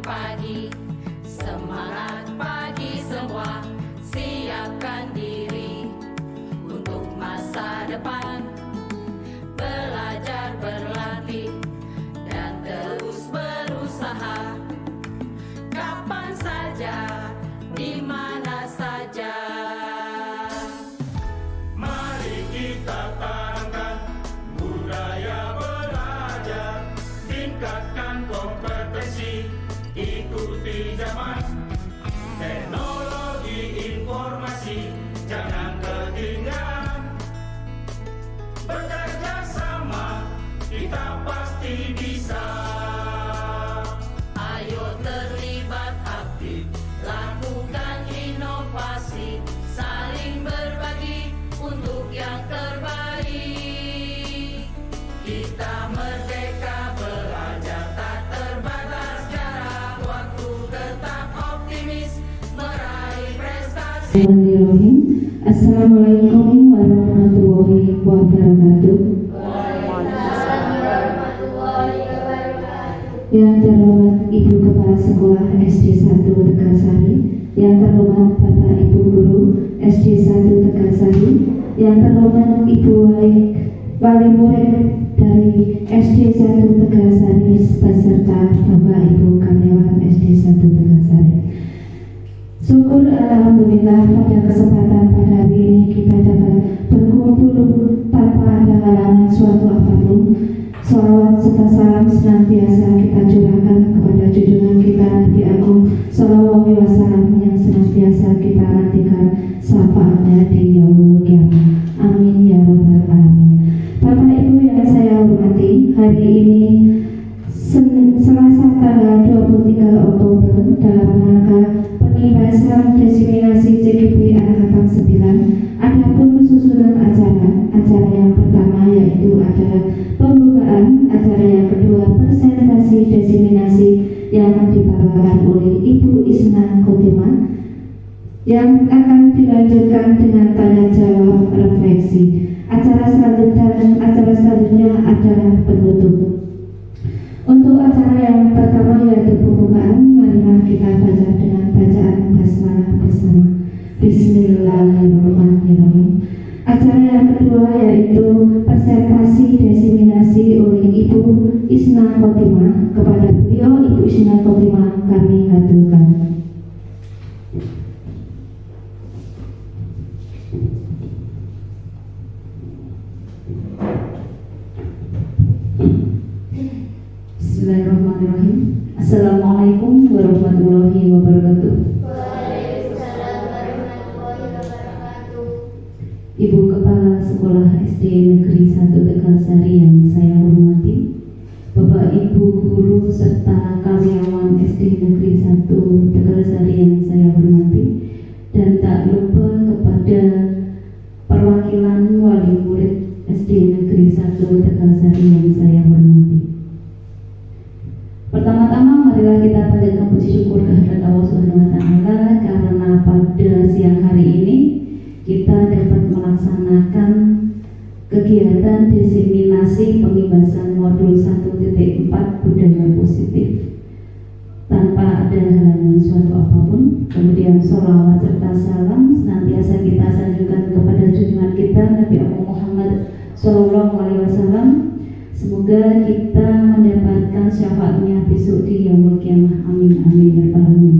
Pagi, semangat pagi semua, siapkan diri untuk masa depan. Belajar, berlatih, dan terus berusaha. Kapan saja, di mana saja. Mari kita tanamkan budaya belajar, tingkatkan kompetensi, ikuti zaman. Teknologi informasi jangan ketinggalan. Bekerja sama kita pasti bisa. Ayo terlibat aktif, lakukan inovasi, saling berbagi untuk yang terbaik. Kita merdeka belajar tak terbatas jarak waktu, tetap optimis meraih prestasi. Assalamualaikum warahmatullahi wabarakatuh. Yang terhormat Ibu Kepala Sekolah SD 1 Tegalsari, yang terhormat Bapak Ibu Guru SD 1 Tegalsari, yang terhormat Ibu Wali Murid dari SD 1 Tegalsari beserta Bapak Ibu karyawan SD 1 Tegalsari. Syukur alhamdulillah pada kesempatan pada hari ini kita dapat berkumpul tanpa ada halangan suatu apapun. Sholawat serta salam senantiasa kita curahkan kepada junjungan kita Nabi Agung Sallallahu Alaihi Wasallam yang senantiasa kita nantikan syafaatnya di yaumul qiyamah. Amin ya rabbal alamin. Bapak Ibu yang saya hormati, hari ini Selasa tanggal 23 Oktober dalam rangka pengibasan desiminasi CGP Angkatan 9. Adapun susunan acara yang pertama yaitu adalah pembukaan, acara yang kedua presentasi desiminasi yang akan dibawakan oleh Ibu Isna Khotimah, yang akan dilanjutkan dengan tanya jawab refleksi. Acara selanjutnya adalah penutup. Untuk acara yang pertama yaitu pembukaan, marilah kita baca dengan bacaan basmalah bersama. Bismillahirrahmanirrahim. Acara yang kedua yaitu presentasi desiminasi oleh Ibu Isna Khotimah. Kepada beliau Ibu Isna Khotimah kami haturkan. Bismillahirrahmanirrahim. Assalamualaikum warahmatullahi wabarakatuh. Waalaikumsalam warahmatullahi wabarakatuh. Ibu Kepala Sekolah SD Negeri 1 Tegalsari yang saya hormati, Bapak Ibu Guru serta karyawan SD Negeri 1 Tegalsari yang saya hormati, dan tak lupa kepada perwakilan wali murid SD Negeri 1 Tegalsari yang saya hormati. Pertama-tama marilah kita panjatkan puji syukur kehadirat Allah Subhanahu wa taala karena pada siang hari ini kita dapat melaksanakan kegiatan desiminasi pengibasan modul 1.4 budaya positif tanpa ada halangan suatu apapun. Kemudian sholawat serta salam senantiasa kita sanjungkan kepada junjungan kita Nabi Muhammad Sallallahu Alaihi Wasallam. Semoga kita mendapatkan syafaatnya besok di yaumul qiyamah. Amin amin ya rabbal alamin.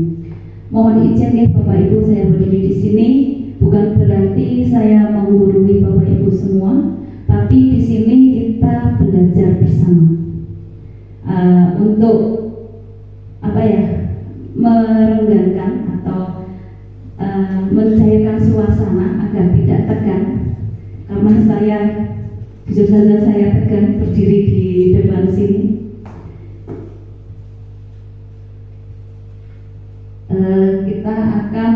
Mohon izin ya Bapak Ibu, saya berdiri di sini bukan berarti saya menggurui Bapak Ibu semua, tapi di sini kita belajar bersama untuk melonggarkan atau mencairkan suasana agar tidak tegang, karena saya jujur saja saya tegang berdiri di depan sini. Kita akan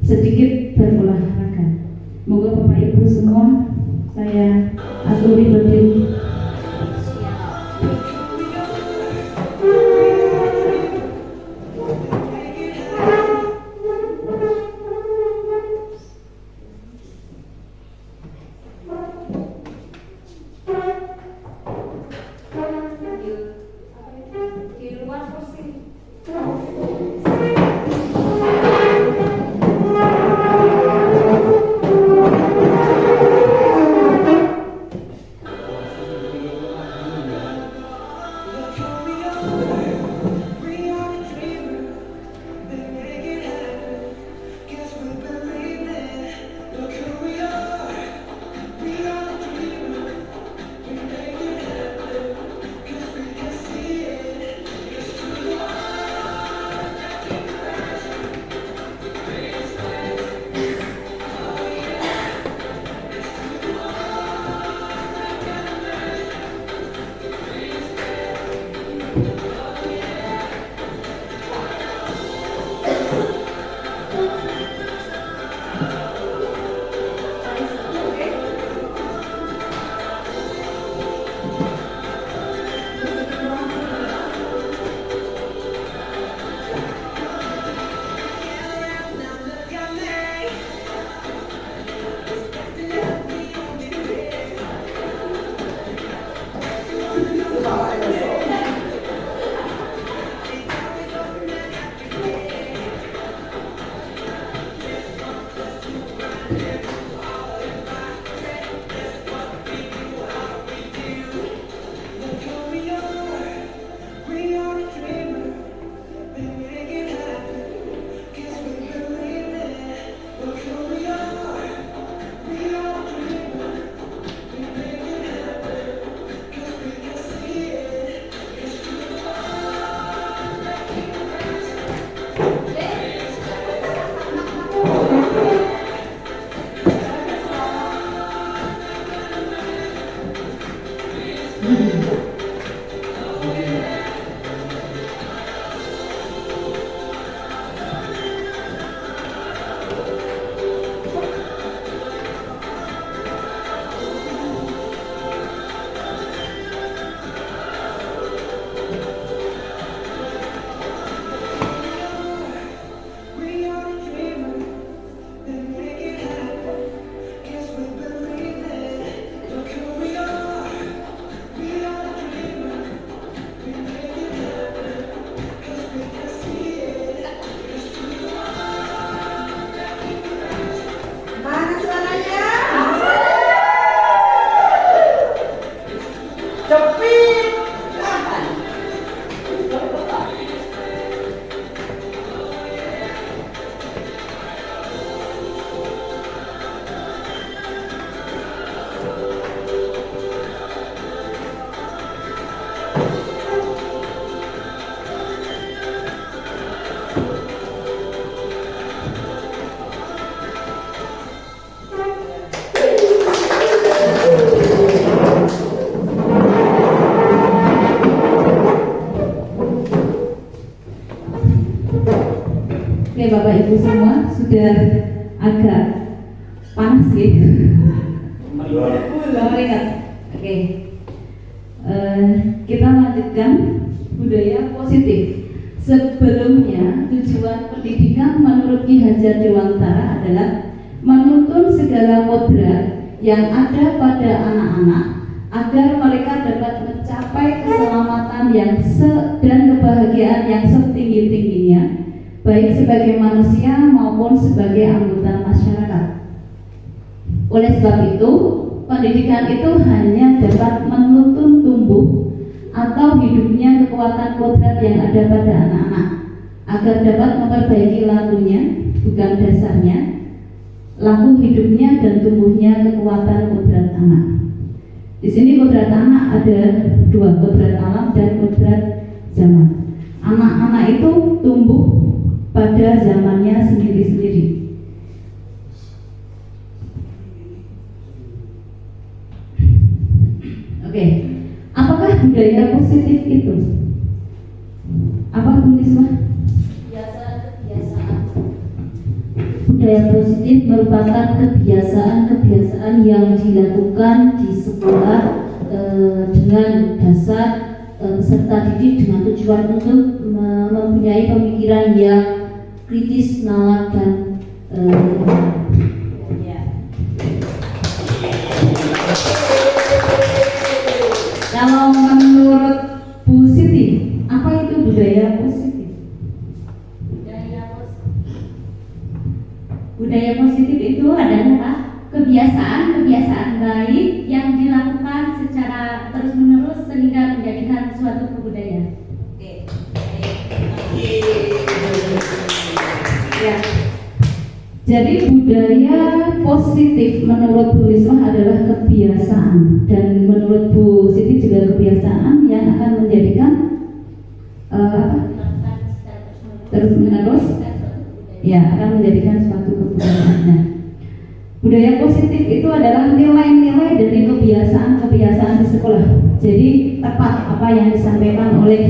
sedikit berolahraga. Moga Bapak Ibu semua saya aturi berdiri. Di luar kursi. Oke Bapak Ibu semua, sudah agak panas sih. Meringat. Oke. Kita lanjutkan budaya positif. Sebelumnya tujuan pendidikan menurut Ki Hajar Dewantara adalah menuntun segala kodrat yang ada pada anak-anak agar mereka dapat mencapai keselamatan dan kebahagiaan yang setinggi-tingginya, baik sebagai manusia maupun sebagai anggota masyarakat. Oleh sebab itu, pendidikan itu hanya dapat menuntun tumbuh atau hidupnya kekuatan kodrat yang ada pada anak-anak, agar dapat memperbaiki lakunya, bukan dasarnya, laku hidupnya dan tumbuhnya kekuatan kodrat anak. Di sini kodrat anak ada dua, kodrat alam dan kodrat zaman. Anak-anak itu tumbuh pada zamannya sendiri-sendiri. Oke, apakah budaya positif itu? Apa Bu Niswa? Kebiasaan. Budaya positif merupakan kebiasaan-kebiasaan yang dilakukan di sekolah dengan dasar peserta didik dengan tujuan untuk mempunyai pemikiran yang kritis, nalar, dan Kalau menurut Bu Siti, apa itu budaya positif? Budaya positif itu adalah kebiasaan-kebiasaan baik yang dilakukan secara terus-menerus sehingga menjadikan suatu kebudayaan. Ya. Jadi budaya positif menurut Bu Risma adalah kebiasaan, dan menurut Bu Siti juga kebiasaan yang akan menjadikan terus-menerus, ya, akan menjadikan suatu kebudayaan. Nah, budaya positif itu adalah nilai-nilai dari kebiasaan-kebiasaan di sekolah. Jadi tepat apa yang disampaikan oleh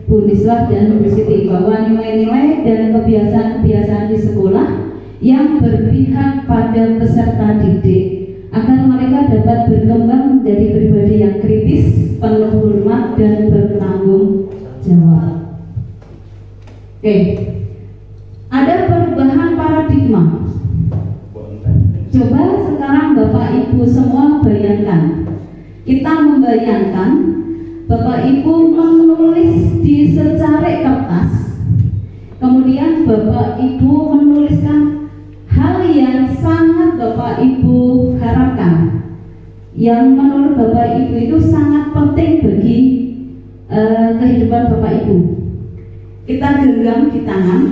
Bu Niswa dan Bu Siti, bahwa nilai-nilai dan kebiasaan-kebiasaan di sekolah yang berpihak pada peserta didik agar mereka dapat berkembang menjadi pribadi yang kritis, penuh hormat, dan bertanggung jawab. Oke, ada perubahan paradigma. Coba sekarang Bapak Ibu semua bayangkan, kita membayangkan Bapak Ibu menulis di secari kertas, kemudian Bapak Ibu menuliskan hal yang sangat Bapak Ibu harapkan, yang menurut Bapak Ibu itu sangat penting bagi kehidupan Bapak Ibu. Kita genggam di tangan,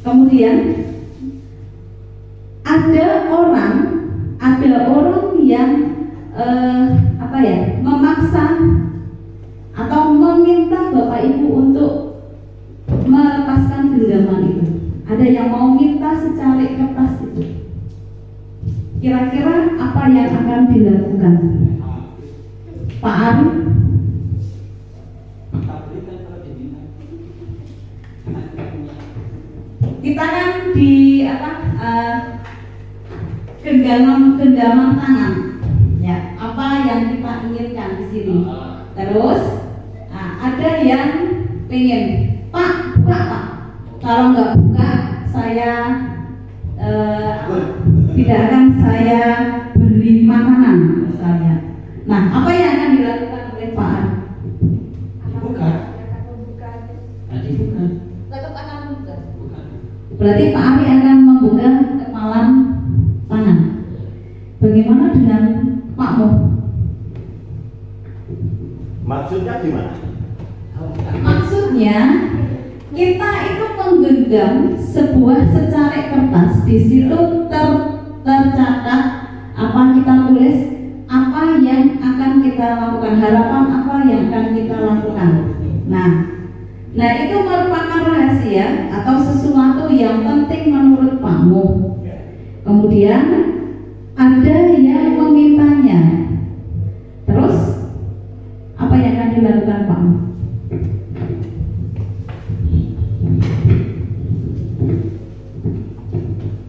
kemudian ada orang yang memaksa atau meminta Bapak Ibu untuk melepaskan genggaman itu. Ada yang mau minta secari kertas itu. Kira-kira apa yang akan dilakukan? Pak Ari? Kita kan di genggaman tangan, ya, apa yang kita inginkan di sini. Terus ada yang pengen, Pak, buka Pak. Kalau nggak buka, saya tidak akan saya beri makanan misalnya. Nah, apa yang akan dilakukan oleh Pak Ari? Bukan. Tetap akan membuka. Berarti Pak Ari akan membuka kepalan tangan. Bagaimana dengan Pak Mo? Maksudnya gimana? Maksudnya kita itu menggenggam sebuah secari kertas, di situ tercatat apa kita tulis, apa yang akan kita lakukan, harapan apa yang akan kita lakukan. Nah itu merupakan rahasia atau sesuatu yang penting menurut Pak Mo. Kemudian ada yang memintanya. Terus apa yang akan dilakukan Pak Mo?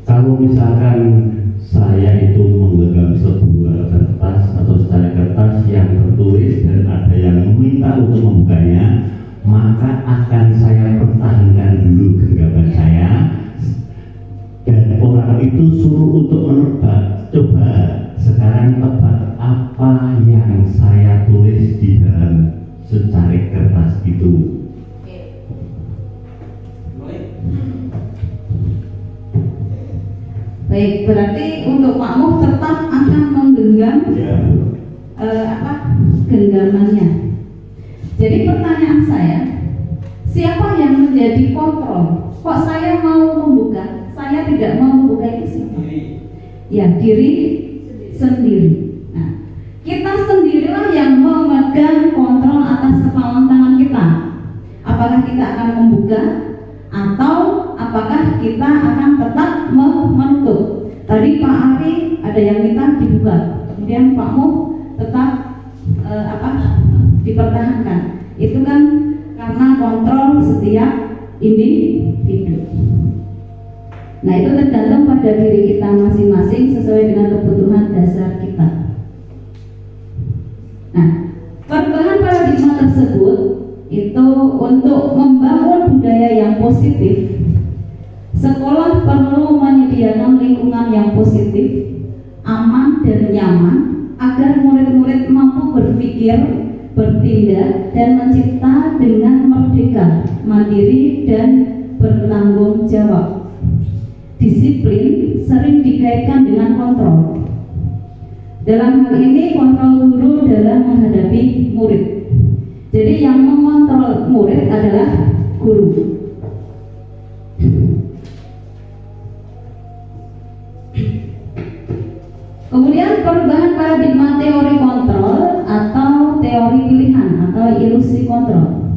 Kalau misalkan saya itu menggenggam sebuah kertas atau secari kertas yang tertulis dan ada yang meminta untuk membukanya, maka akan saya pertahankan dulu genggaman saya, dan orang itu suruh untuk menebak. Coba sekarang tebak apa yang saya tulis di dalam secari kertas itu. Baik, berarti untuk Pak Muh tetap akan menggenggam genggamannya. Jadi pertanyaan saya, siapa yang menjadi kontrol? Kok saya mau membuka, saya tidak mau membuka itu siapa? Ya, diri sendiri. Nah, kita sendirilah yang memegang kontrol atas kepalan tangan kita. Apakah kita kita akan membuka atau apakah kita akan tetap menutup. Tadi Pak Ari ada yang minta dibuka, kemudian Pak Mu tetap dipertahankan. Itu kan karena kontrol setiap individu. Nah, itu tergantung pada diri kita masing-masing sesuai dengan kebutuhan dasar kita. Nah, perubahan paradigma tersebut itu untuk membangun budaya yang positif. Sekolah perlu menyediakan lingkungan yang positif, aman dan nyaman agar murid-murid mampu berpikir, bertindak, dan mencipta dengan merdeka, mandiri, dan bertanggung jawab. Disiplin sering dikaitkan dengan kontrol. Dalam hal ini kontrol guru dalam menghadapi murid. Jadi yang mengontrol murid adalah guru. Kemudian perubahan paradigma teori kontrol atau teori pilihan atau ilusi kontrol.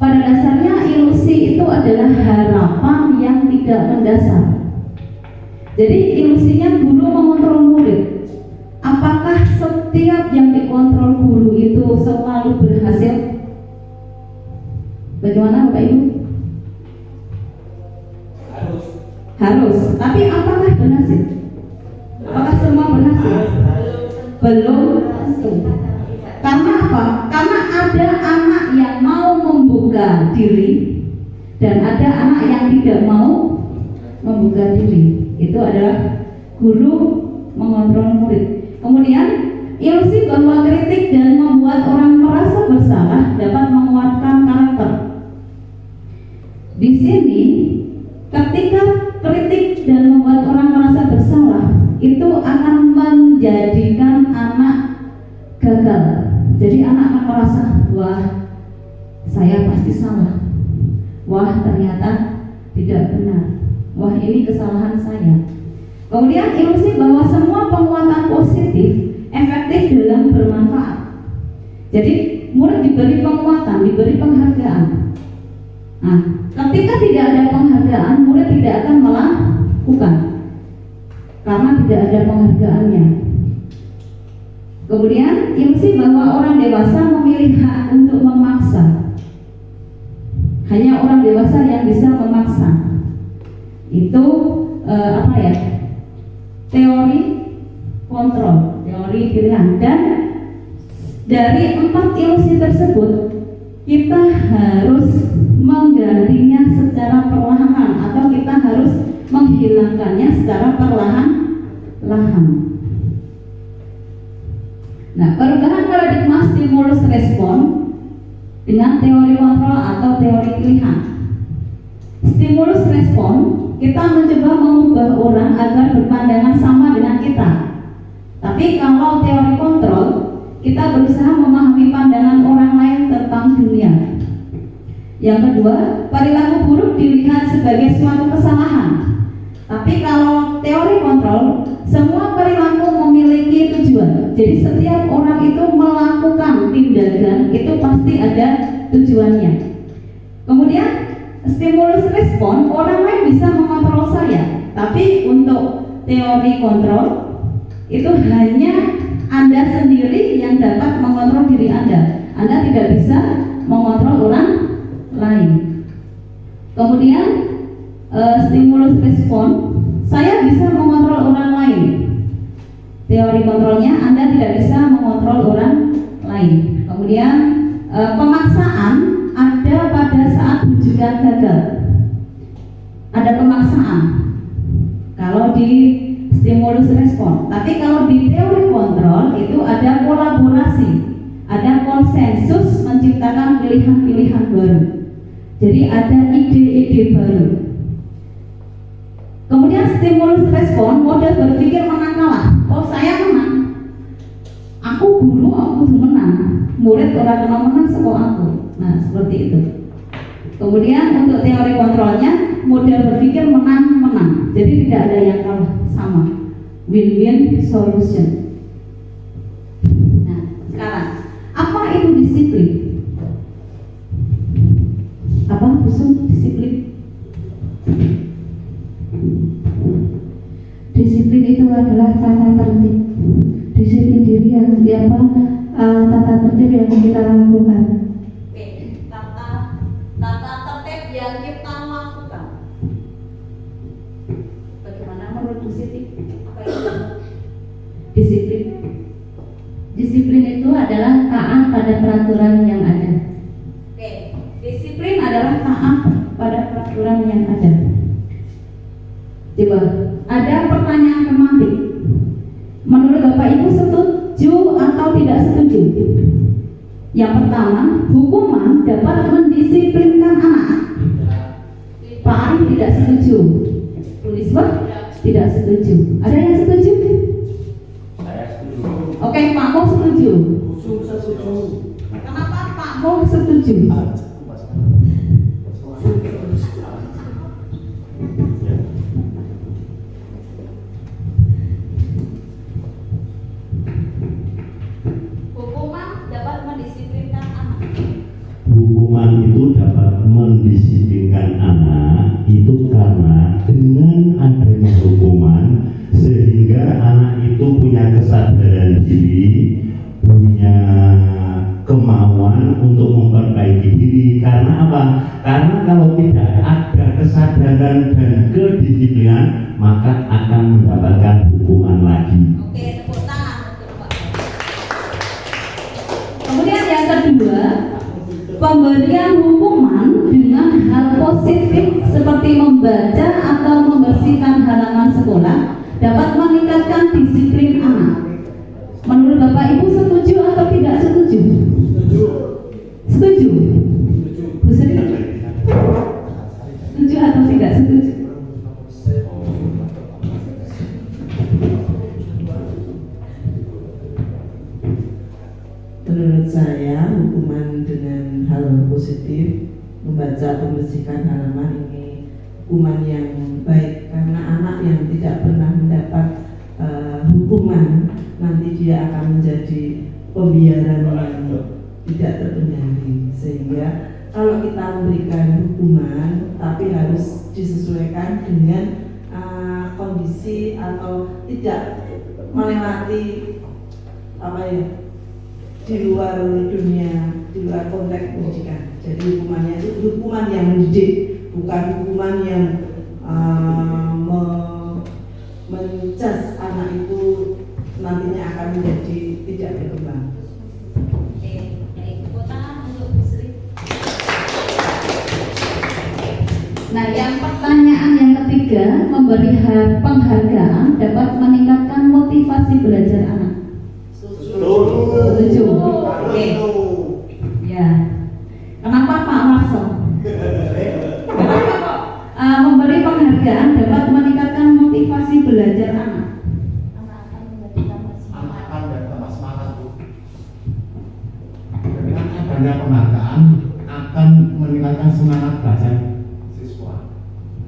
Pada dasarnya ilusi itu adalah harapan yang tidak mendasar. Jadi ilusinya guru mengontrol murid. Apakah setiap yang dikontrol guru itu selalu berhasil? Bagaimana Bapak Ibu? Harus. Tapi apakah berhasil? Apakah semua berhasil? Belum tentu. Karena apa? Karena ada anak yang mau membuka diri dan ada anak yang tidak mau membuka diri. Itu adalah guru mengontrol murid. Kemudian ilusi bahwa kritik dan membuat orang merasa bersalah dapat menguatkan karakter. Di sini, ketika kritik dan membuat orang merasa bersalah, itu akan menjadikan anak gagal. Jadi anak akan merasa, wah, saya pasti salah. Wah, ternyata tidak benar. Wah, ini kesalahan saya. Kemudian ilusi bahwa semua penguatan positif efektif dalam bermanfaat. Jadi murid diberi penguatan, diberi penghargaan. Nah, ketika tidak ada penghargaan, murid tidak akan melakukan karena tidak ada penghargaannya. Kemudian ilusi bahwa orang dewasa memilih hak untuk memaksa. Hanya orang dewasa yang bisa memaksa. Itu teori kontrol, teori pilihan. Dan dari 4 ilusi tersebut kita harus menggantinya secara perlahan atau kita harus menghilangkannya secara perlahan-lahan. Nah, perubahan paradigma stimulus respon dengan teori kontrol atau teori pilihan. Stimulus respon, kita mencoba mengubah orang agar berpandangan sama dengan kita. Tapi kalau teori kontrol, kita berusaha memahami pandangan orang lain tentang dunia. Yang kedua, perilaku buruk dilihat sebagai suatu kesalahan. Tapi kalau teori kontrol, semua perilaku memiliki tujuan. Jadi setiap orang itu melakukan tindakan itu pasti ada tujuannya. Kemudian stimulus respon, orang lain bisa mengontrol saya. Tapi untuk teori kontrol itu hanya Anda sendiri yang dapat mengontrol diri Anda. Anda tidak bisa mengontrol orang lain. Kemudian stimulus respon, saya bisa mengontrol orang lain. Teori kontrolnya, Anda tidak bisa mengontrol orang lain. Kemudian pemaksaan ada pada saat rujukan gagal. Ada pemaksaan kalau di stimulus respon. Tapi kalau di teori kontrol itu ada kolaborasi, ada konsensus menciptakan pilihan-pilihan baru. Jadi ada ide-ide baru. Kemudian stimulus respon, model berpikir menang kalah. Oh, saya menang. Aku guru, aku tuh menang. Murid orang kena menang sekolah aku. Nah, seperti itu. Kemudian untuk teori kontrolnya, model berpikir menang-menang. Jadi tidak ada yang kalah, sama. Win-win solution. Nah, sekarang apa itu disiplin? apa busung disiplin? Disiplin itu adalah tata tertib. Disiplin diri yang tata tertib yang kita lakukan. Oke, tata tertib yang kita lakukan. Bagaimana menurut Bu Siti? Apa itu disiplin? Disiplin itu adalah taat pada peraturan yang ada. Oke, disiplin adalah taat pada peraturan yang ada. Coba, ada pertanyaan tematik. Menurut Bapak Ibu setuju atau tidak setuju? Yang pertama, hukuman dapat mendisiplinkan anak. Pak Arif tidak setuju. Bu Nisbah tidak setuju. Ada yang setuju? Saya setuju. Oke, Pak Mo setuju. Saya setuju. Kenapa Pak Mo setuju? Hukuman dapat mendisiplinkan anak. Hukuman itu dapat mendisiplinkan anak itu karena dengan adanya hukuman sehingga anak itu punya kesadaran diri, punya kemauan untuk memperbaiki diri. Karena apa? Karena kalau tidak ada kesadaran dan kedisiplinan, maka akan mendapatkan hukuman lagi. Oke, tepuk tangan untuk Pak. Kemudian yang kedua, pemberian hukuman dengan hal positif seperti membaca atau membersihkan halaman sekolah dapat meningkatkan disiplin anak. Menurut Bapak Ibu setuju atau tidak setuju? Setuju. Bu Sri? Setuju atau tidak setuju? Menurut saya, hukuman dengan hal positif, membaca membersihkan halaman ini hukuman yang baik, karena anak yang tidak pernah mendapat hukuman nanti dia akan menjadi pembiaran yang tidak terkendali. Sehingga kalau kita memberikan hukuman tapi harus disesuaikan dengan kondisi atau tidak melewati di luar dunia, di luar konteks pendidikan. Jadi hukumannya itu hukuman yang mendidik, bukan hukuman yang mencas anak itu nantinya akan menjadi tidak berkembang. Oke, baik. Tepuk tangan untuk Bu Sri. Nah, yang pertanyaan yang ketiga, memberi penghargaan dapat meningkatkan motivasi belajar anak. Setuju. Oke. Ya. Kenapa Pak Marso? Kenapa kok memberi penghargaan dapat meningkatkan motivasi belajar anak? Anak akan menjadi tambah semangat. Anak dan tambah semangat, Bu. Dengan adanya penghargaan akan meningkatkan semangat belajar siswa.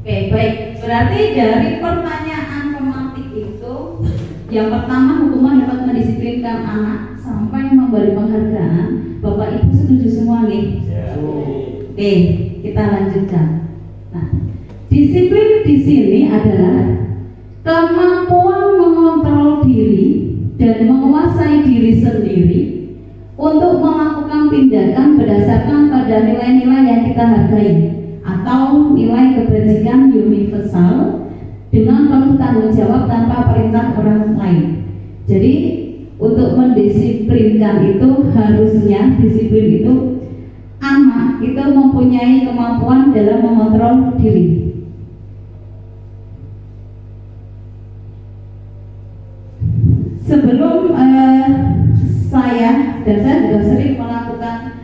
Oke, baik. Berarti dari pertanyaan tematik itu, yang pertama hukuman dapat mendisiplinkan anak sampai memberi penghargaan. Bapak Ibu setuju semua nih? Oke, kita lanjutkan. Nah, disiplin di sini adalah kemampuan mengontrol diri dan menguasai diri sendiri untuk melakukan tindakan berdasarkan pada nilai-nilai yang kita hargai atau nilai kebajikan universal dengan penuh tanggung jawab tanpa perintah orang lain. Jadi untuk mendisiplinkan itu harusnya disiplin itu anak itu mempunyai kemampuan dalam mengontrol diri. Sebelum saya juga sering melakukan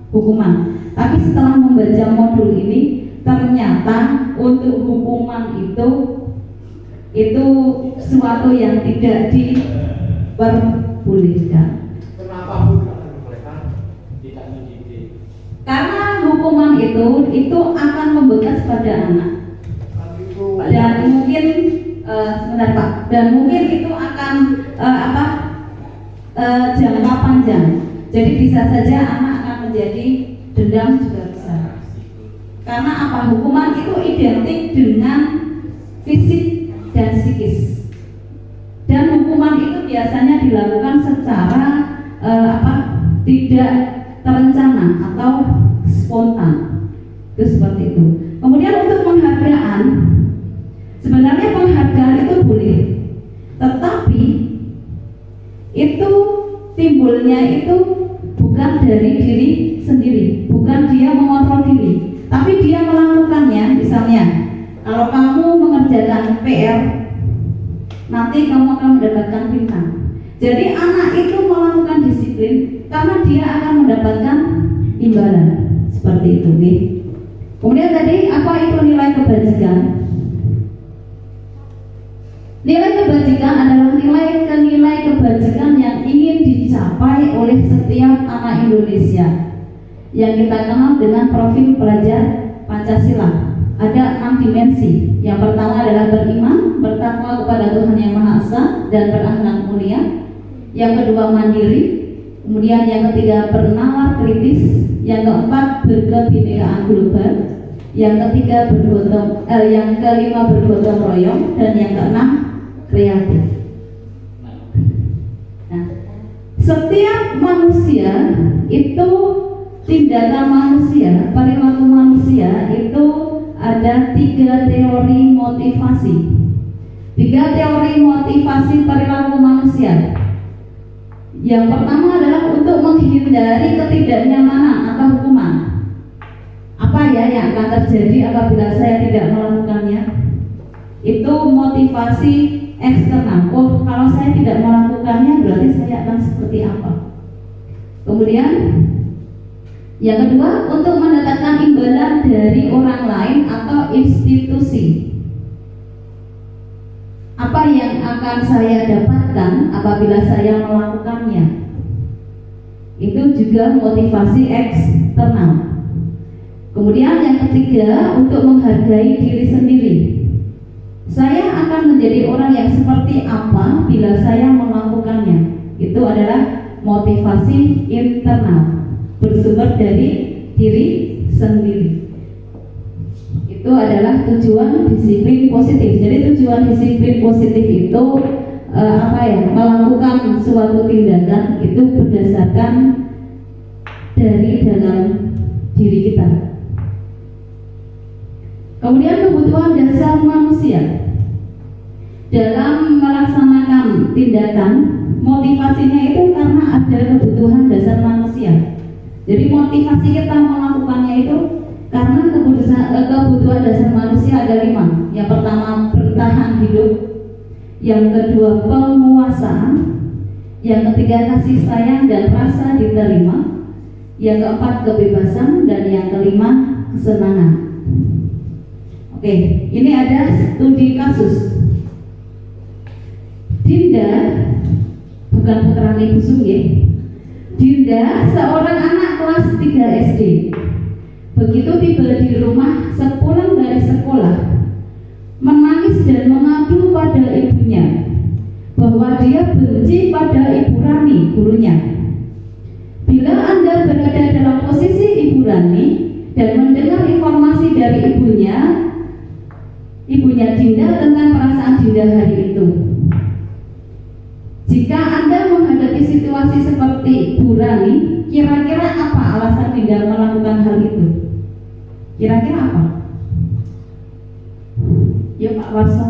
hukuman, tapi setelah membaca modul ini ternyata untuk hukuman itu sesuatu yang tidak diperbolehkan. Kenapa, Bu, tidak diperbolehkan? Tidak mendidik. Karena hukuman itu akan membekas pada anak. Dan mungkin sebentar Pak, dan mungkin itu akan jangka panjang. Jadi bisa saja anak akan menjadi dendam juga bisa. Karena apa? Hukuman itu identik dengan fisik dan psikis. Dan hukuman itu biasanya dilakukan secara tidak terencana atau spontan. Itu seperti itu. Kemudian untuk penghargaan, sebenarnya penghargaan itu boleh, tetapi itu timbulnya itu bukan dari diri sendiri, bukan dia mengontrol diri, tapi dia melakukannya. Misalnya, kalau kamu mengerjakan PR, nanti kamu akan mendapatkan bintang. Jadi anak itu melakukan disiplin karena dia akan mendapatkan imbalan. Seperti itu, nih. Kemudian tadi apa itu nilai kebajikan? Nilai kebajikan adalah nilai kebajikan yang ingin dicapai oleh setiap anak Indonesia yang kita kenal dengan profil pelajar Pancasila. Ada 6 dimensi. Yang pertama adalah beriman, bertakwa kepada Tuhan Yang Maha Esa dan berakhlak mulia. Yang kedua mandiri. Kemudian yang ketiga bernalar kritis. Yang keempat berkebinekaan global. Yang ketiga yang kelima bergotong royong, dan yang keenam kreatif. Nah, setiap manusia itu tindakan manusia, perilaku manusia itu ada 3 teori motivasi. 3 teori motivasi perilaku manusia. Yang pertama adalah untuk menghindari ketidaknyamanan atau hukuman. Apa ya yang akan terjadi apabila saya tidak melakukannya? Itu motivasi eksternal. Oh, kalau saya tidak melakukannya berarti saya akan seperti apa? Kemudian yang kedua, untuk mendapatkan imbalan dari orang lain atau institusi. Apa yang akan saya dapatkan apabila saya melakukannya? Itu juga motivasi eksternal. Kemudian yang ketiga, untuk menghargai diri sendiri. Saya akan menjadi orang yang seperti apa bila saya melakukannya. Itu adalah motivasi internal, bersumber dari diri sendiri. Itu adalah tujuan disiplin positif. Jadi tujuan disiplin positif itu melakukan suatu tindakan itu berdasarkan dari dalam diri kita. Kemudian kebutuhan dasar manusia dalam melaksanakan tindakan, motivasinya itu karena ada kebutuhan dasar manusia. Jadi motivasi kita melakukannya itu karena kebutuhan dasar manusia ada 5. Yang pertama bertahan hidup, yang kedua penguasaan, yang ketiga kasih sayang dan rasa diterima, yang keempat kebebasan, dan yang kelima kesenangan. Oke, ini ada studi kasus. Dinda, bukan putra Ibu Sunggi. Dinda, seorang anak kelas 3 SD. Begitu tiba di rumah sepulang dari sekolah, menangis dan mengadu pada ibunya bahwa dia benci pada Ibu Rani, gurunya. Bila Anda berada dalam posisi Ibu Rani dan mendengar informasi dari ibunya Dinda tentang perasaan Dinda hari itu, jika Anda menghadapi situasi seperti Bu Rani, kira-kira apa alasan Dinda melakukan hal itu? Kira-kira apa? Yuk Pak Warso.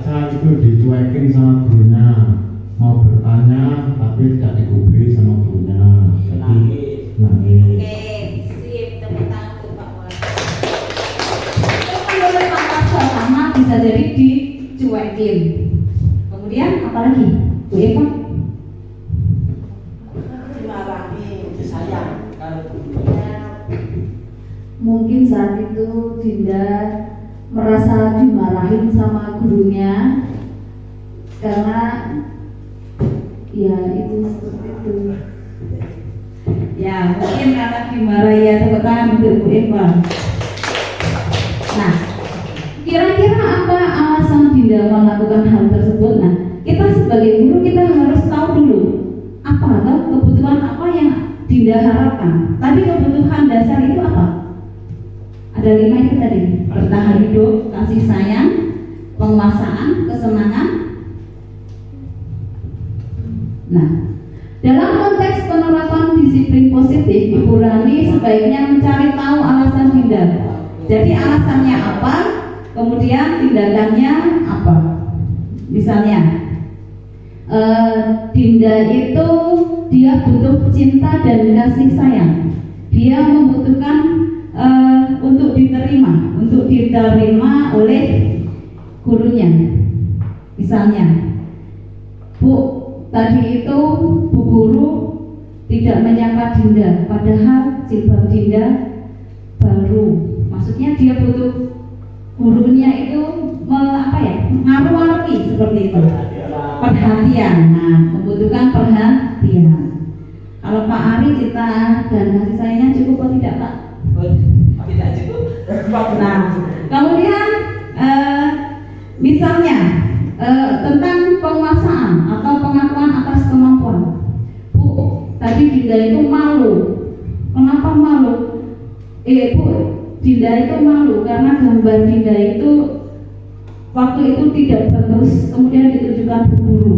Saja itu dicuekin sama gurunya, mau bertanya tapi tidak digubris sama gurunya. Jadi nangis. Oke, sip, tepuk tangan untuk Pak Warso. Menurut Pak Warso sama bisa jadi dicuekin. Kemudian apa lagi? Bu Eva? Mungkin saat itu Dinda merasa dimarahin sama gurunya karena ya itu seperti itu. Ya mungkin karena dimarahi, ya tepuk tangan untuk Bu Eva. Nah, kira-kira apa alasan Dinda melakukan hal tersebut? Nah, kita sebagai guru kita harus tahu dulu apa Dinda harapkan. Tadi kebutuhan dasar itu apa? Ada 5 itu tadi. Bertahan hidup, kasih sayang, penguasaan, kesenangan. Nah, dalam konteks penerapan disiplin positif, Ibu Rani sebaiknya mencari tahu alasan Dinda. Jadi alasannya apa, kemudian tindakannya apa. Misalnya, Dinda itu dia butuh cinta dan kasih sayang. Dia membutuhkan untuk diterima oleh gurunya. Misalnya, Bu, tadi itu Bu Guru tidak menyapa Dinda, padahal jilbab Dinda baru. Maksudnya dia butuh gurunya itu ngaruh-ngaruhi seperti itu. Perhatian, nah membutuhkan perhatian. Kalau Pak Ari cinta dan kasih sayangnya cukup atau tidak Pak? Tidak cukup. Nah, kemudian misalnya tentang penguasaan atau pengakuan atas kemampuan. Bu, tadi Dinda itu malu. Kenapa malu? Bu, Dinda itu malu karena gambar Dinda itu waktu itu tidak bagus, kemudian ditunjukkan Bu Guru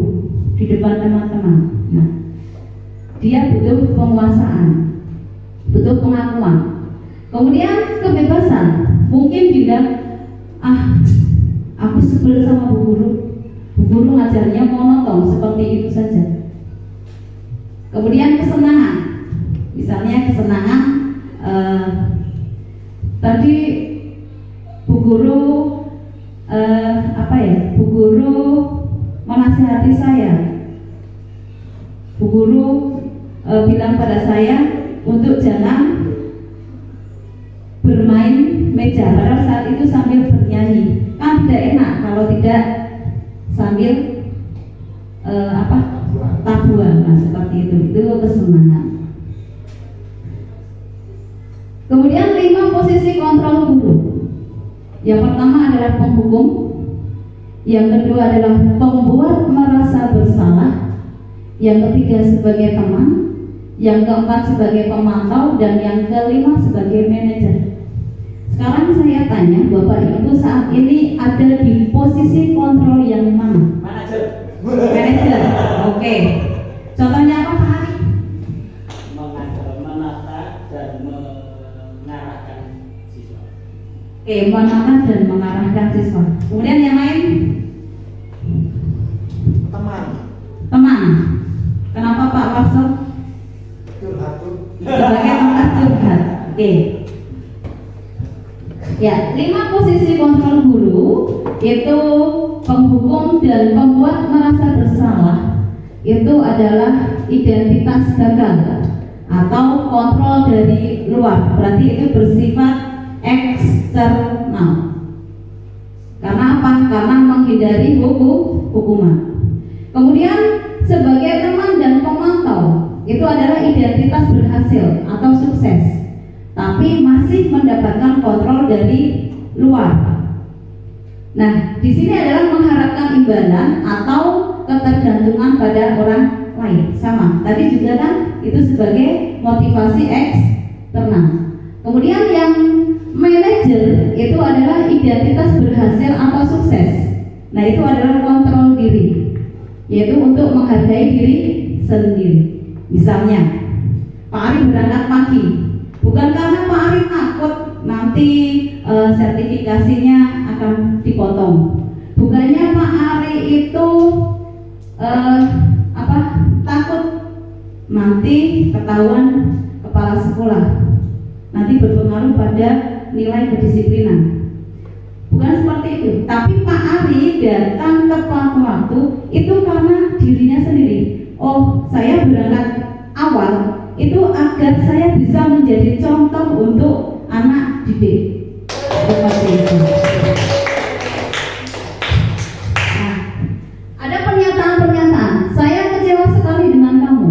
di depan teman-teman. Nah, dia butuh penguasaan, butuh pengakuan. Kemudian kebebasan. Mungkin Dinda, aku sebel sama Bu Guru. Bu Guru ngajarnya monoton seperti itu saja. Kemudian kesenangan. Misalnya kesenangan tadi Bu Guru Bu Guru menasihati saya. Bu Guru bilang pada saya untuk jangan bermain meja, padahal saat itu sambil bernyanyi. Kan tidak enak kalau tidak sambil tabuhan, nah seperti itu kesenangan. Kemudian 5 posisi kontrol guru. Yang pertama adalah penghukum, yang kedua adalah pembuat merasa bersalah, yang ketiga sebagai teman, yang keempat sebagai pemantau, dan yang kelima sebagai manajer. Sekarang saya tanya, Bapak Ibu saat ini ada di posisi kontrol yang mana? Manajer. Oke. Contohnya apa Pak Hari? Menata dan mengarahkan siswa. Oke, menata dan mengarahkan siswa. Kemudian yang lain? Teman. Kenapa Pak Warso? Sebagai tempat curhat. Oke. Ya, 5 posisi kontrol guru itu penghukum dan pembuat merasa bersalah itu adalah identitas gagal atau kontrol dari luar. Berarti itu bersifat eksternal. Karena apa? Karena menghindari hukuman. Kemudian sebagai teman dan pemantau itu adalah identitas berhasil atau sukses, tapi masih mendapatkan kontrol dari luar. Nah, di sini adalah mengharapkan imbalan atau ketergantungan pada orang lain. Sama, tadi juga kan itu sebagai motivasi eksternal. Kemudian yang manajer itu adalah identitas berhasil atau sukses. Nah, itu adalah kontrol diri, yaitu untuk menghargai diri sendiri. Misalnya, Pak Ari berangkat pagi, bukan karena Pak Ari takut nanti sertifikasinya akan dipotong. Bukannya Pak Ari itu takut nanti ketahuan kepala sekolah, nanti berpengaruh pada nilai kedisiplinan. Bukan seperti itu. Tapi Pak Ari datang tepat waktu itu karena dirinya sendiri. Oh, saya berangkat awal itu agar saya bisa menjadi contoh untuk anak didik. Seperti itu. Nah, ada pernyataan-pernyataan. Saya kecewa sekali dengan kamu.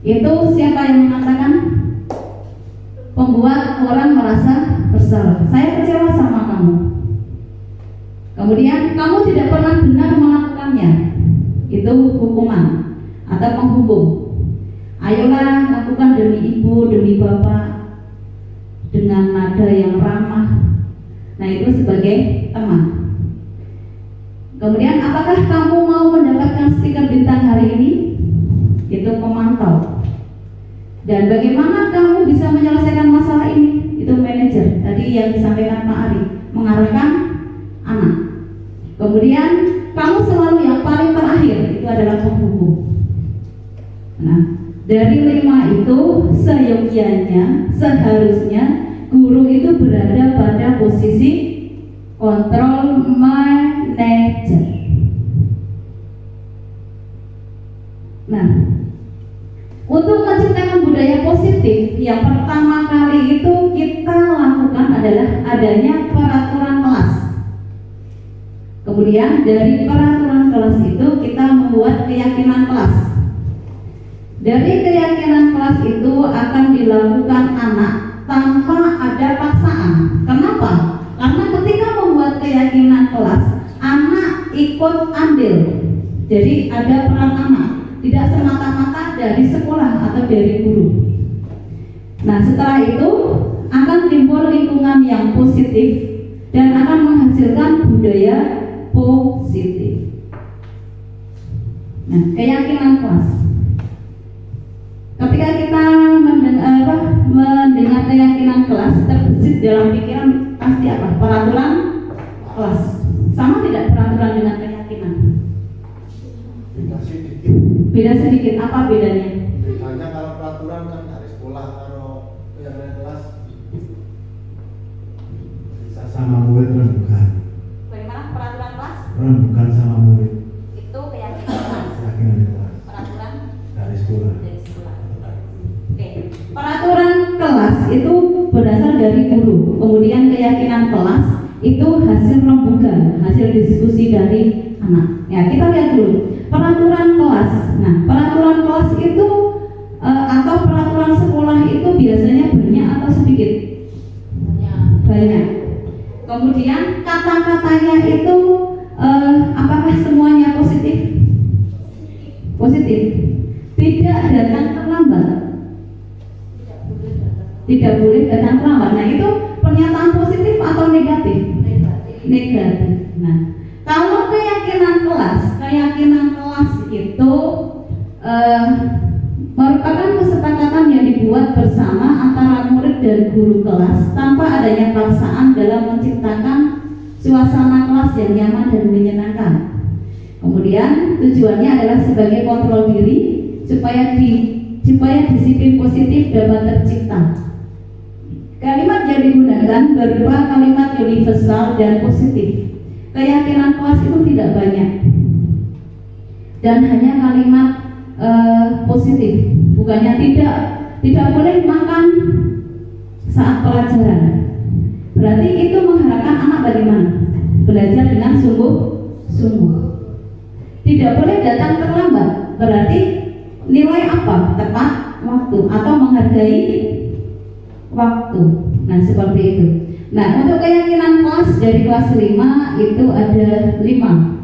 Itu siapa yang mengatakan? Pembuat orang merasa bersalah. Saya kecewa sama kamu. Kemudian kamu tidak pernah benar melakukannya. Itu hukuman atau penghukum. Ayolah lakukan demi ibu, demi bapak dengan nada yang ramah. Nah, itu sebagai teman. Kemudian, apakah kamu mau mendapatkan stiker bintang hari ini? Itu pemantau. Dan bagaimana kamu bisa menyelesaikan masalah ini? Itu manajer. Tadi yang disampaikan Pak Ari, mengarahkan anak. Kemudian, kamu selalu yang paling terakhir, itu adalah penghukum. Nah, dari 5 itu seyogyanya, seharusnya guru itu berada pada posisi kontrol manager. Nah, untuk menciptakan budaya positif, yang pertama kali itu kita lakukan adalah adanya peraturan kelas. Kemudian dari peraturan kelas itu kita membuat keyakinan kelas. Dari keyakinan kelas itu akan dilakukan anak tanpa ada paksaan. Kenapa? Karena ketika membuat keyakinan kelas, anak ikut andil. Jadi ada peran anak, tidak semata-mata dari sekolah atau dari guru. Nah, setelah itu akan timbul lingkungan yang positif dan akan menghasilkan budaya positif. Nah, keyakinan kelas. Ketika kita mendengar keyakinan kelas, terbesit dalam pikiran pasti apa? Peraturan kelas. Sama tidak peraturan dengan keyakinan? Beda sedikit. Beda sedikit. Apa bedanya? Bedanya kalau peraturan kan dari sekolah, kalau keyakinan kelas bisa sama murid rembukan. Bagaimana peraturan kelas? Rembukan sama murid. Itu keyakinan kelas. Keyakinan kelas Peraturan dari sekolah. dari sekolah. Oke. Peraturan kelas itu berasal dari guru. Kemudian keyakinan kelas itu hasil rembukan, hasil diskusi dari anak. Ya, kita lihat dulu peraturan kelas. Nah, peraturan kelas itu atau peraturan sekolah itu biasanya banyak atau sedikit? Banyak. Kemudian kata-katanya itu apakah semuanya positif? Positif. Tidak datang terlambat. Tidak boleh datang terlambat. Nah, itu pernyataan positif atau negatif? Negatif. Nah, kalau keyakinan kelas itu merupakan kesepakatan yang dibuat bersama antara murid dan guru kelas tanpa adanya paksaan dalam menciptakan suasana kelas yang nyaman dan menyenangkan. Kemudian tujuannya adalah sebagai kontrol diri supaya disiplin positif dapat tercipta. Kalimat yang digunakan berupa kalimat universal dan positif. Keyakinan kelas itu tidak banyak dan hanya kalimat positif. Bukannya tidak boleh makan saat pelajaran. Berarti itu mengharapkan anak bagaimana? Belajar dengan sungguh-sungguh. Tidak boleh datang terlambat. Berarti nilai apa? Tepat waktu atau menghargai waktu. Nah, seperti itu. Nah, untuk keyakinan kelas dari kelas 5 itu ada 5.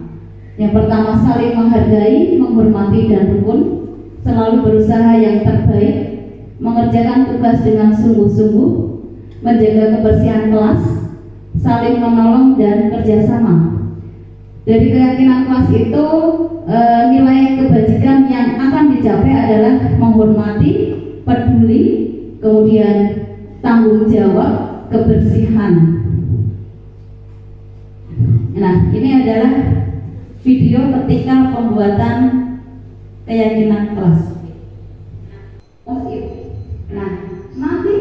Yang pertama, saling menghargai, menghormati dan rukun, selalu berusaha yang terbaik, mengerjakan tugas dengan sungguh-sungguh, menjaga kebersihan kelas, saling menolong dan kerjasama. Dari keyakinan kelas itu nilai kebajikan yang akan dicapai adalah menghormati, peduli, kemudian tanggung jawab, kebersihan. Nah, ini adalah video ketika pembuatan keyakinan kelas. Nah, nanti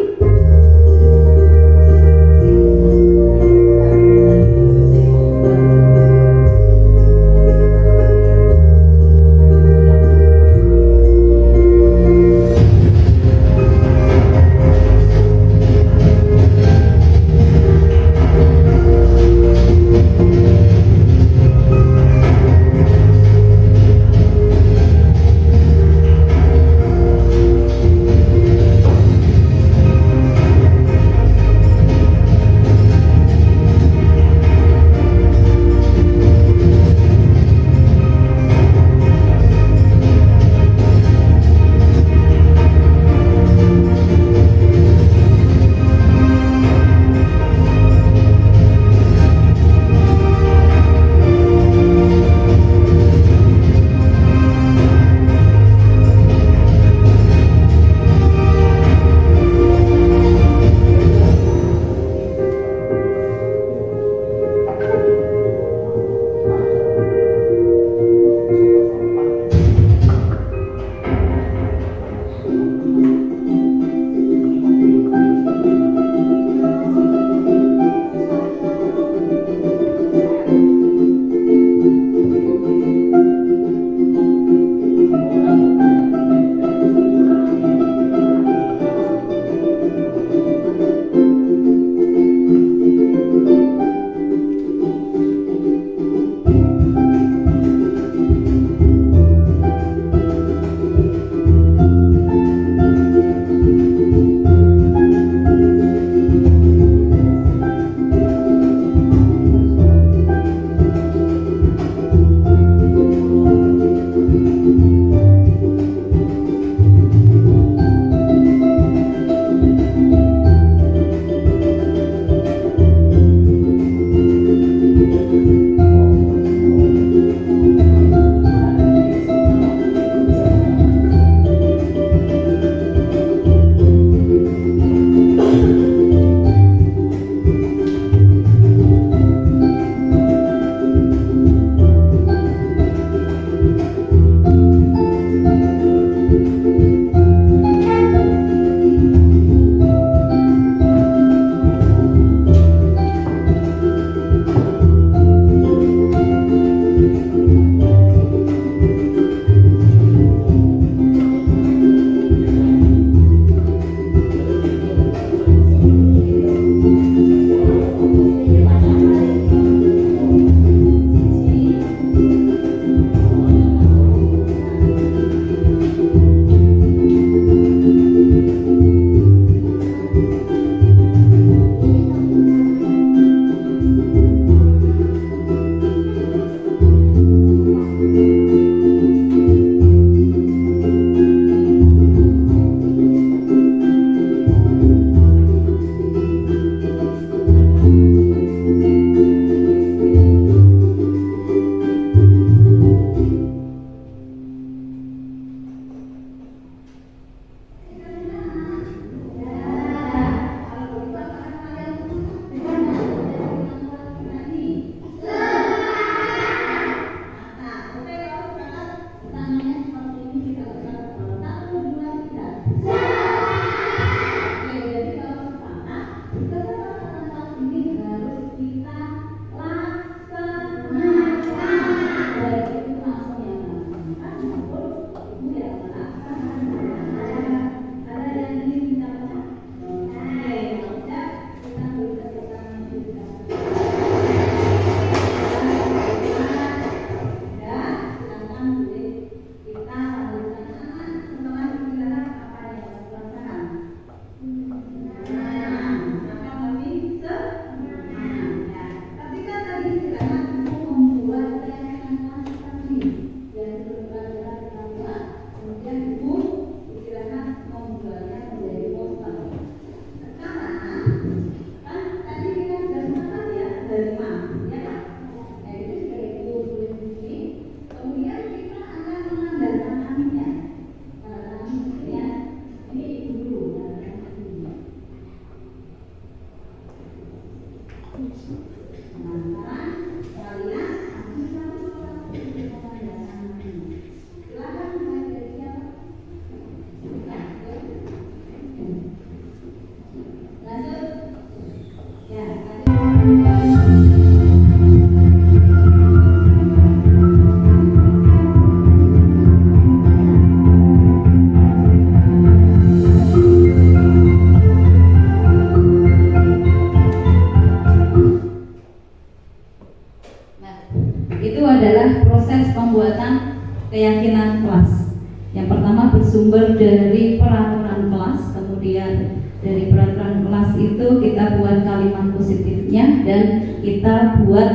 bersumber dari peraturan kelas. Kemudian dari peraturan kelas itu kita buat kalimat positifnya dan kita buat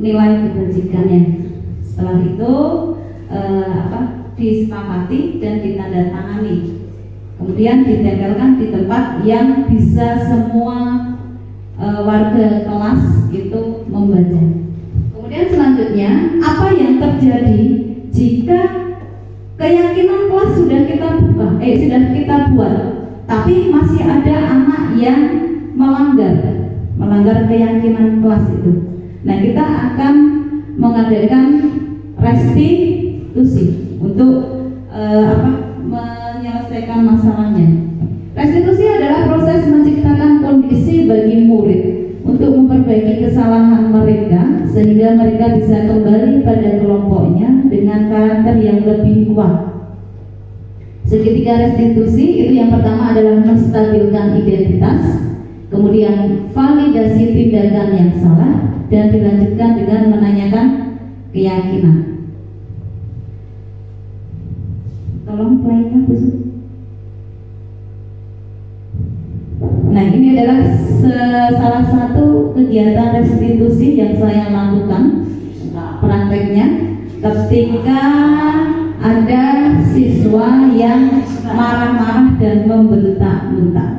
nilai kebajikannya. Setelah itu disepakati dan ditandatangani. Kemudian ditempelkan di tempat yang bisa semua warga kelas itu membaca. Kemudian selanjutnya, apa yang terjadi jika keyakinan kelas sudah kita buat, tapi masih ada anak yang melanggar keyakinan kelas itu. Nah, kita akan mengadakan restitusi untuk menyelesaikan masalahnya. Restitusi adalah proses menciptakan kondisi bagi murid untuk memperbaiki kesalahan mereka sehingga mereka bisa kembali pada kelompoknya dengan karakter yang lebih kuat. Segitiga restitusi itu yang pertama adalah menstabilkan identitas, kemudian validasi tindakan yang salah, dan dilanjutkan dengan menanyakan keyakinan. Tolong playnya Bu. Nah, ini adalah salah satu kegiatan restitusi yang saya lakukan prakteknya ketika ada siswa yang marah-marah dan membentak-bentak.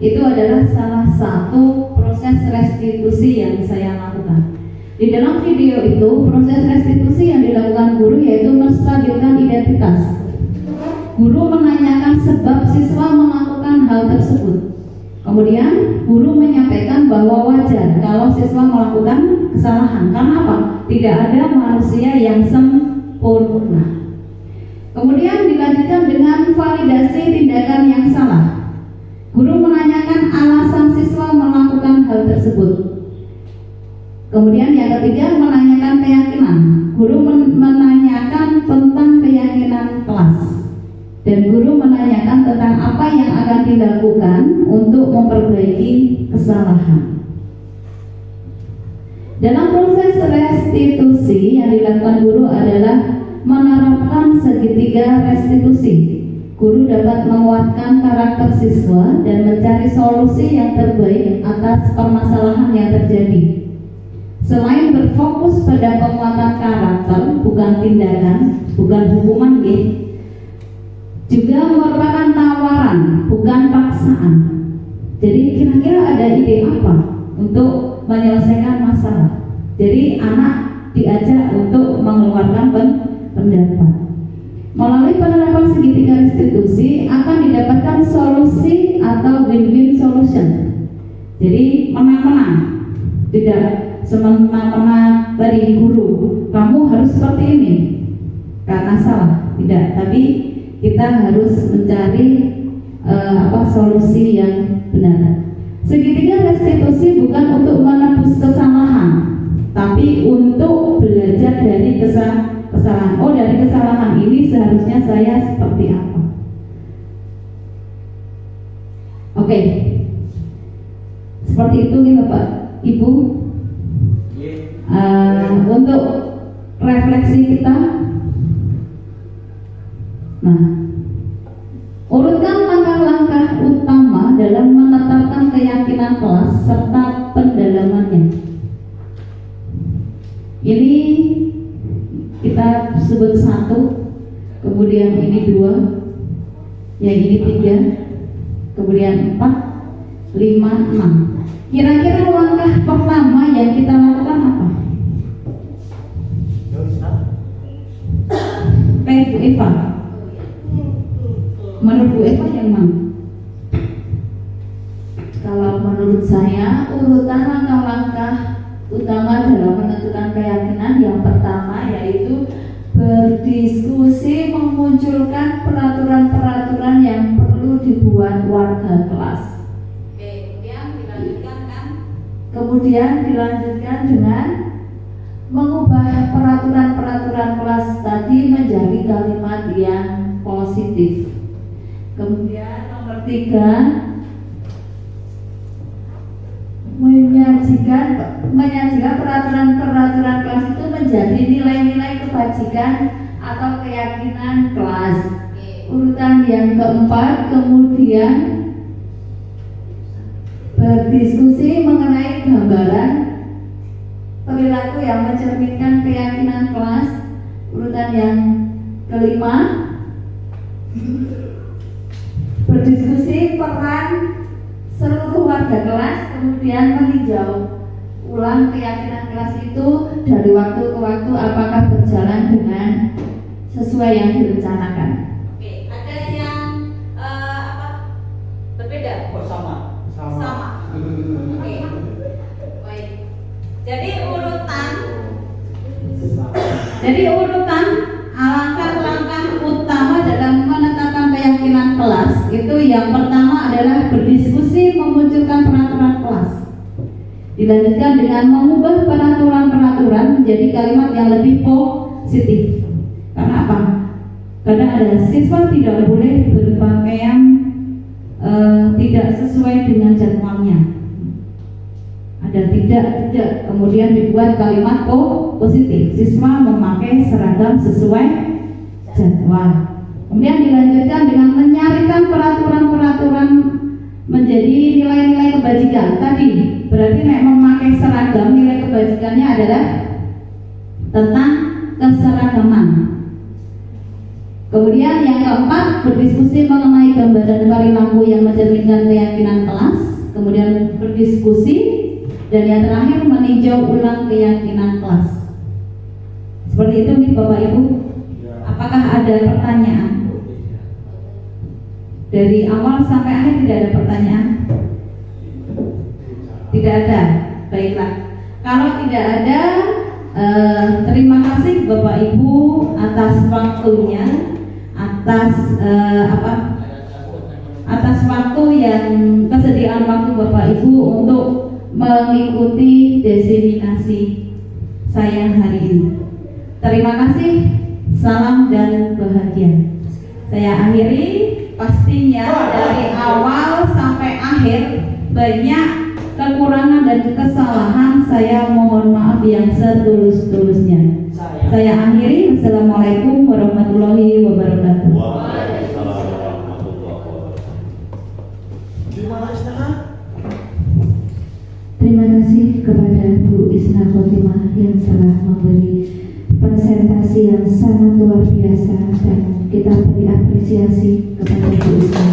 Itu adalah salah satu proses restitusi yang saya lakukan. Di dalam video itu, proses restitusi yang dilakukan guru yaitu menstabilkan identitas. Guru menanyakan sebab siswa melakukan hal tersebut. Kemudian guru menyampaikan bahwa wajar kalau siswa melakukan kesalahan. Karena apa? Tidak ada manusia yang sempurna. Kemudian dilanjutkan dengan validasi tindakan yang salah. Guru menanyakan alasan siswa melakukan hal tersebut. Kemudian yang ketiga menanyakan keyakinan. Guru menanyakan tentang keyakinan kelas. Dan guru menanyakan tentang apa yang akan dilakukan untuk memperbaiki kesalahan. Dalam proses restitusi yang dilakukan guru adalah menerapkan segitiga restitusi. Guru dapat menguatkan karakter siswa dan mencari solusi yang terbaik atas permasalahan yang terjadi. Selain berfokus pada penguatan karakter, bukan tindakan, bukan hukuman, juga merupakan tawaran, bukan paksaan. Jadi kira-kira ada ide apa untuk menyelesaikan masalah? Jadi anak diajak untuk mengeluarkan pendapat. Melalui penerapan segitiga restitusi akan didapatkan solusi atau win-win solution. Jadi menang-menang, tidak semena-mena dari guru, kamu harus seperti ini karena salah, tidak. Tapi kita harus mencari solusi yang benar. Segitiga restitusi bukan untuk menebus kesalahan, tapi untuk belajar dari kesalahan. Oh, dari kesalahan ini seharusnya saya seperti apa? Oke. Seperti itu nih Bapak Ibu. Untuk refleksi kita. Nah, urutkan langkah-langkah utama dalam menetapkan keyakinan kelas serta pendalamannya. Ini kita sebut 1, kemudian ini 2, yang ini 3, kemudian 4, 5, 6. Kira-kira langkah pertama yang kita lakukan apa? Bu Eva. Menurut Bu Eva yang mana? Kalau menurut saya, urutan langkah-langkah utama dalam menentukan keyakinan yang pertama yaitu berdiskusi memunculkan peraturan-peraturan yang perlu dibuat warga kelas. Kemudian dilanjutkan dengan mengubah peraturan-peraturan kelas tadi menjadi kalimat yang positif. Kemudian nomor 3, menyajikan peraturan-peraturan kelas itu menjadi nilai-nilai kebajikan atau keyakinan kelas. Urutan yang keempat, kemudian berdiskusi mengenai gambaran perilaku yang mencerminkan keyakinan kelas. Urutan yang kelima, berdiskusi peran seluruh warga kelas, kemudian meninjau ulang keyakinan kelas itu dari waktu ke waktu apakah berjalan dengan sesuai yang direncanakan. Oke, ada yang berbeda? Oh, sama. Oke. Baik. Jadi urutan langkah-langkah utama dalam menetapkan keyakinan kelas itu yang pertama adalah berdiskusi memunculkan peraturan kelas. Dilanjutkan dengan mengubah peraturan-peraturan menjadi kalimat yang lebih positif. Karena apa? Karena ada siswa tidak boleh berpakaian tidak sesuai dengan jadwalnya. Ada tidak, kemudian dibuat kalimat positif. Siswa memakai seragam sesuai jadwal. Kemudian dilanjutkan dengan menyarikan peraturan-peraturan menjadi nilai-nilai kebajikan. Tadi berarti memakai seragam, nilai kebajikannya adalah tentang keseragaman. Kemudian yang keempat, berdiskusi mengenai gambaran perilaku yang mencerminkan keyakinan kelas. Kemudian berdiskusi, dan yang terakhir meninjau ulang keyakinan kelas. Seperti itu nih Bapak Ibu. Apakah ada pertanyaan? Dari awal sampai akhir tidak ada pertanyaan? Tidak ada. Baiklah. Kalau tidak ada, terima kasih Bapak Ibu atas waktunya, atas waktu yang kesediaan waktu Bapak Ibu untuk mengikuti diseminasi saya hari ini. Terima kasih. Salam dan bahagia. Saya akhiri. Pastinya dari awal sampai akhir banyak kekurangan dan kesalahan. Saya mohon maaf yang setulus-tulusnya. Saya akhiri. Assalamualaikum warahmatullahi wabarakatuh. Waalaikumsalam warahmatullahi wabarakatuh. Terima kasih kepada Bu Isna Khotimah yang telah memberi presentasi yang sangat luar biasa dan kita beri apresiasi kepada Bu Isma.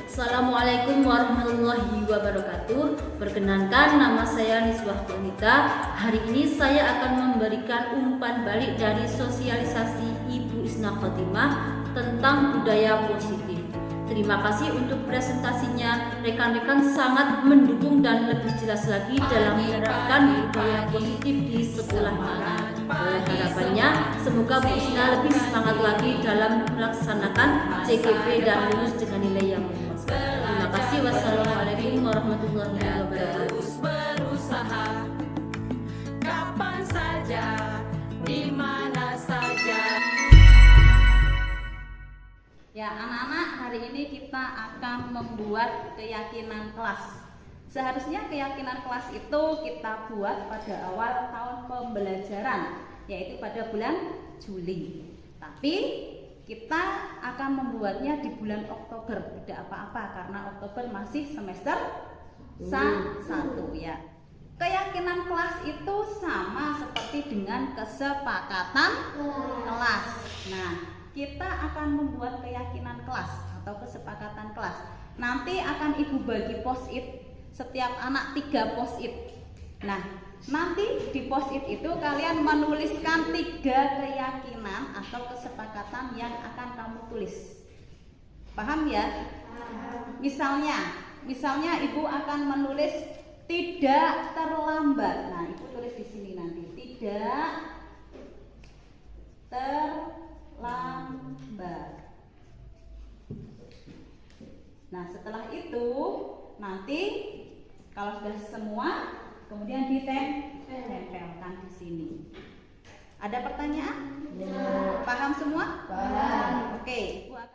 Assalamualaikum warahmatullahi wabarakatuh. Perkenankan, nama saya Niswah Konita. Hari ini saya akan memberikan umpan balik dari sosialisasi Ibu Isna Khotimah tentang budaya positif. Terima kasih untuk presentasinya. Rekan-rekan sangat mendukung dan lebih jelas lagi dalam menerapkan budaya positif di sekolah ini. Harapannya semoga Bu Isna lebih semangat lagi dalam melaksanakan CGP dan lulus dengan nilai yang memuaskan. Terima kasih. Wassalamualaikum warahmatullahi wabarakatuh. Berusaha kapan saja, di mana saja. Ya, anak-anak, hari ini kita akan membuat keyakinan kelas. Seharusnya keyakinan kelas itu kita buat pada awal tahun pembelajaran, yaitu pada bulan Juli. Tapi kita akan membuatnya di bulan Oktober, tidak apa-apa karena Oktober masih semester 1 ya. Keyakinan kelas itu sama seperti dengan kesepakatan kelas. Nah, kita akan membuat keyakinan kelas atau kesepakatan kelas. Nanti akan Ibu bagi post-it, setiap anak 3 post-it. Nah, nanti di post-it itu kalian menuliskan 3 keyakinan atau kesepakatan yang akan kamu tulis. Paham ya? Misalnya Ibu akan menulis tidak terlambat. Nah, Ibu tulis di sini nanti, tidak terlambat. Nah, setelah itu nanti kalau sudah semua, kemudian ditempelkan di sini. Ada pertanyaan? Paham semua? Paham. Oke, Ibu akan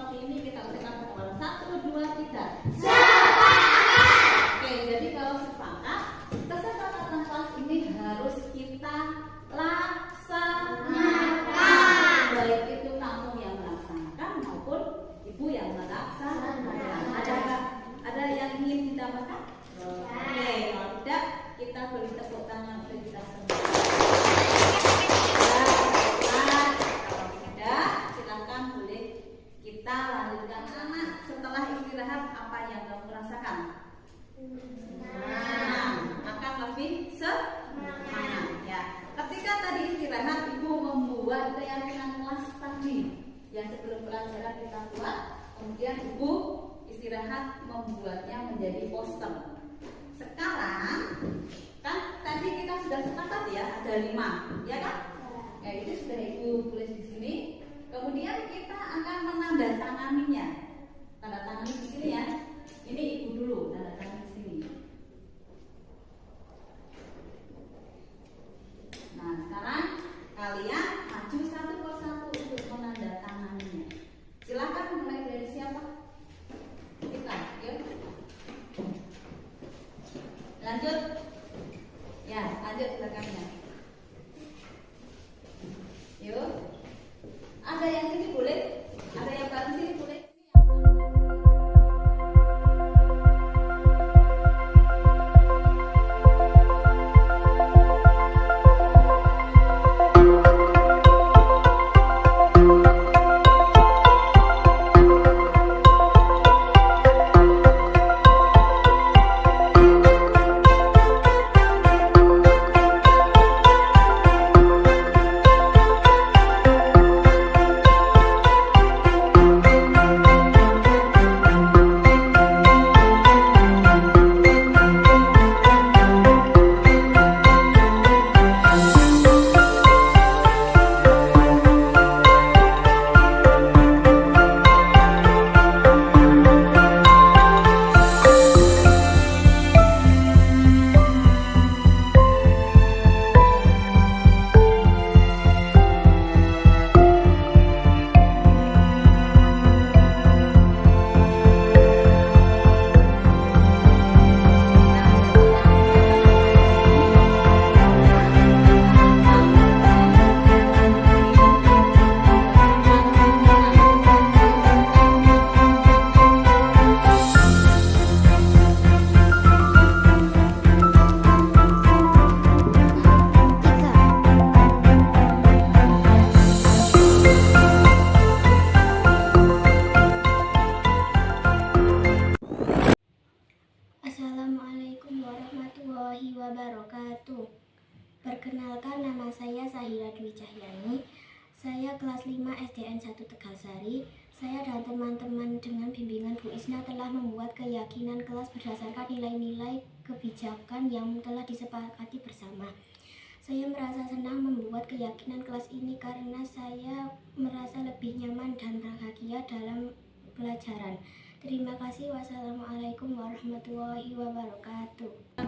seperti ini kita ucapkan pertemuan 1, 2, 3. Oke, jadi kalau sepakat, kesepakatan kelas ini harus kita laksanakan. Baik itu kamu yang melaksanakan maupun ibu yang melaksanakan. Ada yang ingin ditambahkan? Oke, kalau tidak kita beri tepuk tangan untuk kita semua. Kalau tidak, silakan boleh kita lanjutkan. Anak setelah istirahat apa yang kamu rasakan? Akan lebih semangat ya. Ketika tadi istirahat, ibu membuat keyakinan kelas tadi yang sebelum pelajaran kita buat, kemudian ibu istirahat membuatnya menjadi poster. Sekarang kan tadi kita sudah sepakat ya, ada 5, ya kan? Ya, itu sudah ibu tulis di sini. Kemudian kita akan menandatanganinya. Tanda tangani di sini ya. Ini ibu dulu tanda tangan di sini. Nah, sekarang kalian maju satu persatu untuk menandatanganinya. Silakan mulai dari siapa? Kita, yuk. Lanjut. Ya, lanjut belakangnya. Yuk. Ada yang sini boleh? Ada yang bareng sini boleh? Assalamualaikum warahmatullahi wabarakatuh. Perkenalkan, nama saya Sahira Dwi Cahyani. Saya kelas 5 SDN 1 Tegalsari. Saya dan teman-teman dengan bimbingan Bu Isna telah membuat keyakinan kelas berdasarkan nilai-nilai kebijakan yang telah disepakati bersama. Saya merasa senang membuat keyakinan kelas ini karena saya merasa lebih nyaman dan bahagia dalam pelajaran. Terima kasih. Wassalamualaikum warahmatullahi wabarakatuh.